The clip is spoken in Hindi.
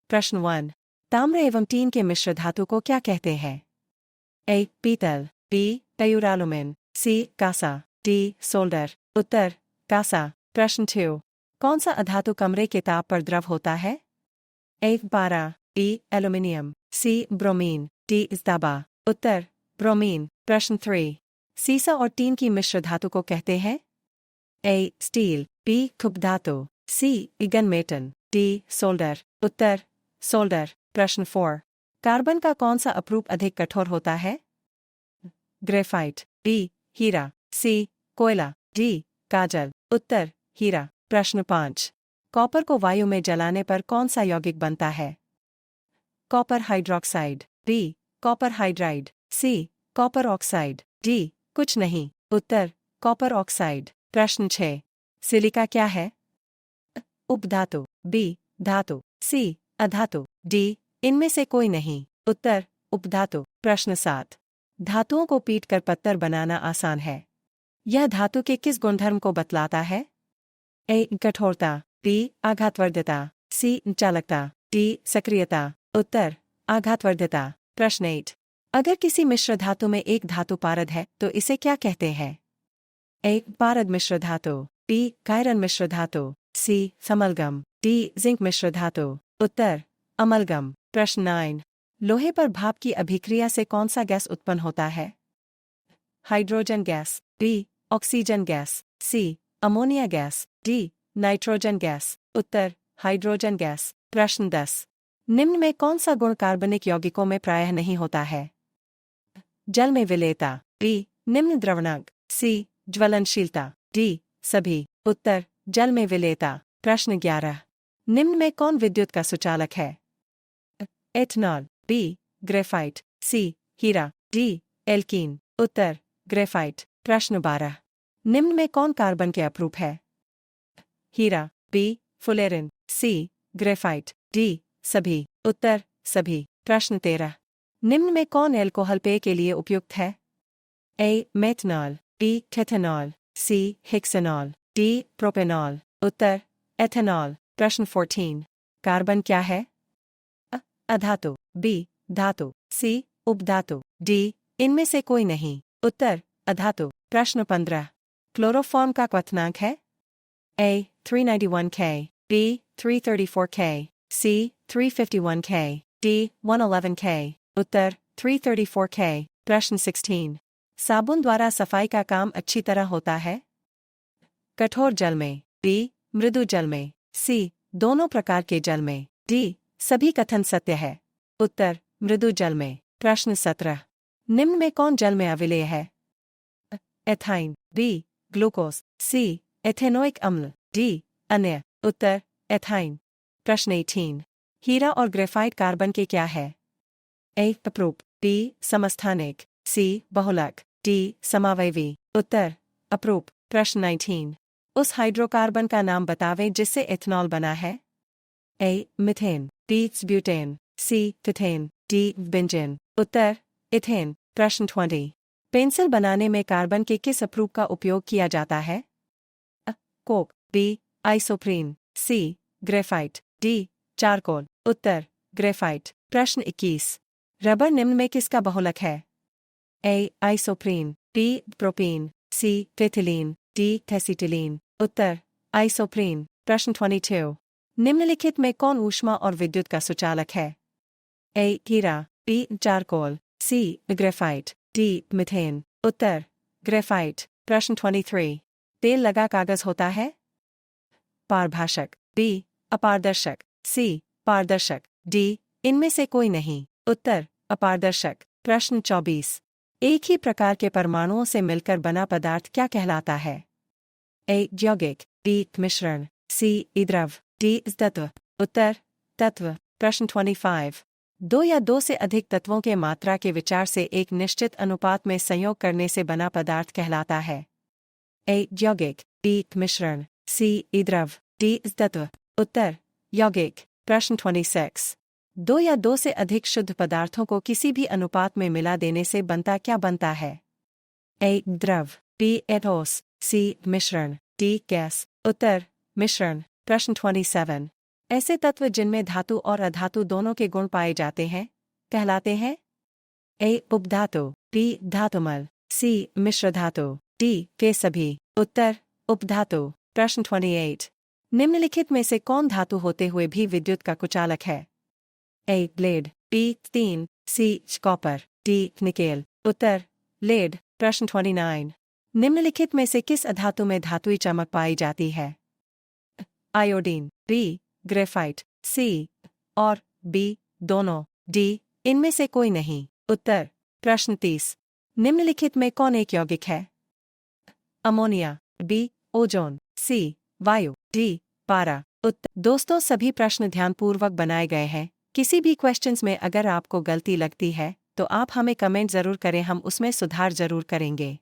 प्रश्न 1। ताम्र एवं टीन के मिश्र धातु को क्या कहते हैं? ए. पीतल, बी. टयूरालुमिन, सी. कांसा, डी. सोल्डर। उत्तर कांसा। प्रश्न 2। कौन सा अधातु कमरे के ताप पर द्रव होता है? ए. पारा, B. Aluminium, C. Bromine, D. तांबा। उत्तर ब्रोमीन। प्रश्न 3। सीसा और टीन की मिश्र धातु को कहते हैं? ए. Steel, B. खुब धातु, सी. Gunmetal, D. सोल्डर। उत्तर सोल्डर। प्रश्न 4। कार्बन का कौन सा अपरूप अधिक कठोर होता है? Graphite, B. हीरा, सी. कोयला, डी. काजल। उत्तर हीरा। प्रश्न 5। कॉपर को वायु में जलाने पर कौन सा यौगिक बनता है? Copper hydroxide, B. Copper hydride, C. Copper oxide, D. कुछ नहीं। उत्तर कॉपर ऑक्साइड। प्रश्न 6। सिलिका क्या है? उपधातु, बी. धातु, सी. अधातु, डी. इनमें से कोई नहीं। उत्तर उपधातु। प्रश्न 7। धातुओं को पीटकर पत्थर बनाना आसान है। यह धातु के किस गुणधर्म को बतलाता है? ए. कठोरता, बी. आघातवर्धता, सी. चालकता, डी. सक्रियता। उत्तर आघातवर्धता। प्रश्न 8। अगर किसी मिश्र धातु में एक धातु पारद है तो इसे क्या कहते हैं? ए. पारद मिश्र धातु, बी. कायरन मिश्र धातु, सी. समलगम, डी. जिंक मिश्र धातु। उत्तर अमलगम। प्रश्न 9। लोहे पर भाप की अभिक्रिया से कौन सा गैस उत्पन्न होता है? Hydrogen gas, B. Oxygen gas, C. Ammonia gas, D. Nitrogen gas. उत्तर हाइड्रोजन गैस। प्रश्न 10। निम्न में कौन सा गुण कार्बनिक यौगिकों में प्रायः नहीं होता है? जल में विलेयता, बी. निम्न द्रवणांक, सी. ज्वलनशीलता, डी. सभी। उत्तर जल में विलेयता। प्रश्न 11। निम्न में कौन विद्युत का सुचालक है? Ethanol, B. Graphite, C. हीरा, डी. एल्कीन। उत्तर ग्रेफाइट। प्रश्न 12। निम्न में कौन कार्बन के अपरूप है? हीरा, B. Fullerene, C. Graphite, D. सभी। उत्तर सभी। प्रश्न 13। निम्न में कौन एल्कोहल पेय के लिए उपयुक्त है? A. Methanol, B. Ethanol, C. Hexanol, D. Propanol. उत्तर एथेनॉल। प्रश्न 14। कार्बन क्या है? अधातु, बी. धातु, सी. उपधातु, डी. इनमें से कोई नहीं। उत्तर अधातु। प्रश्न 15। क्लोरोफॉर्म का क्वथनांक है? ए. 391 K, बी. 334 K, सी. 351 K, डी. 111 K। उत्तर 334 K। प्रश्न 16। साबुन द्वारा सफाई का काम अच्छी तरह होता है? कठोर जल में, बी. मृदु जल में, सी. दोनों प्रकार के जल में, डी. सभी कथन सत्य है। उत्तर मृदु जल में। प्रश्न 17। निम्न में कौन जल में अविलेय है? Ethyne, B. Glucose, C. Ethanoic अम्ल, डी. अन्य। उत्तर एथाइन। प्रश्न 18। हीरा और ग्रेफाइट कार्बन के क्या है? ए. अपरूप, बी. समस्थानिक, सी. बहुलक, डी. समावयवी। उत्तर अपरूप। प्रश्न 19। उस हाइड्रोकार्बन का नाम बतावें जिससे एथनॉल बना है? A. Methane, B. Butane, C. Ethane, D. Benzene. उत्तर इथेन। प्रश्न 20। पेंसिल बनाने में कार्बन के किस अपरूप का उपयोग किया जाता है? Coke, B. Isoprene, C. Graphite, D. Charcoal. उत्तर ग्रेफाइट। प्रश्न 21। रबर निम्न में किसका बहुलक है? A. Isoprene, B. Propene, C. Ethylene, D. Acetylene. उत्तर आइसोप्रीन। प्रश्न 22। निम्नलिखित में कौन ऊष्मा और विद्युत का सुचालक है? ए. हीरा, B. Charcoal, C. Graphite, D. Methane. उत्तर ग्रेफाइट। प्रश्न 23। तेल लगा कागज होता है? पारभाषक, बी. अपारदर्शक, सी. पारदर्शक, डी. इनमें से कोई नहीं। उत्तर अपारदर्शक। प्रश्न 24। एक ही प्रकार के परमाणुओं से मिलकर बना पदार्थ क्या कहलाता है? ए. यौगिक, बी. मिश्रण, सी. द्रव, डी. तत्व। उत्तर तत्व। प्रश्न 25। दो या दो से अधिक तत्वों के मात्रा के विचार से एक निश्चित अनुपात में संयोग करने से बना पदार्थ कहलाता है? ए. यौगिक, बी. मिश्रण, सी. द्रव, डी. तत्व। उत्तर यौगिक। प्रश्न 26। दो या दो से अधिक शुद्ध पदार्थों को किसी भी अनुपात में मिला देने से बनता क्या बनता है? ए. द्रव, बी. एथोस, सी. मिश्रण, डी. गैस। उत्तर मिश्रण। प्रश्न 27। ऐसे तत्व जिनमें धातु और अधातु दोनों के गुण पाए जाते हैं कहलाते हैं? ए. उपधातु, बी. धातुमल, सी. मिश्र धातु, डी. के सभी। उत्तर उपधातु। प्रश्न 28। निम्नलिखित में से कौन धातु होते हुए भी विद्युत का कुचालक है? A. Lead, B. Tin, C. Copper, D. Nickel. उत्तर लेड। प्रश्न 29। निम्नलिखित में से किस अधातु में धातुई चमक पाई जाती है? Iodine, B. Graphite, C. और बी. दोनों, डी. इनमें से कोई नहीं। उत्तर प्रश्न 30। निम्नलिखित में कौन एक यौगिक है? Ammonia, B. Ozone, C. वायु, डी. पारा। उत्तर। दोस्तों सभी प्रश्न ध्यानपूर्वक बनाए गए हैं। किसी भी क्वेश्चंस में अगर आपको गलती लगती है तो आप हमें कमेंट जरूर करें, हम उसमें सुधार जरूर करेंगे।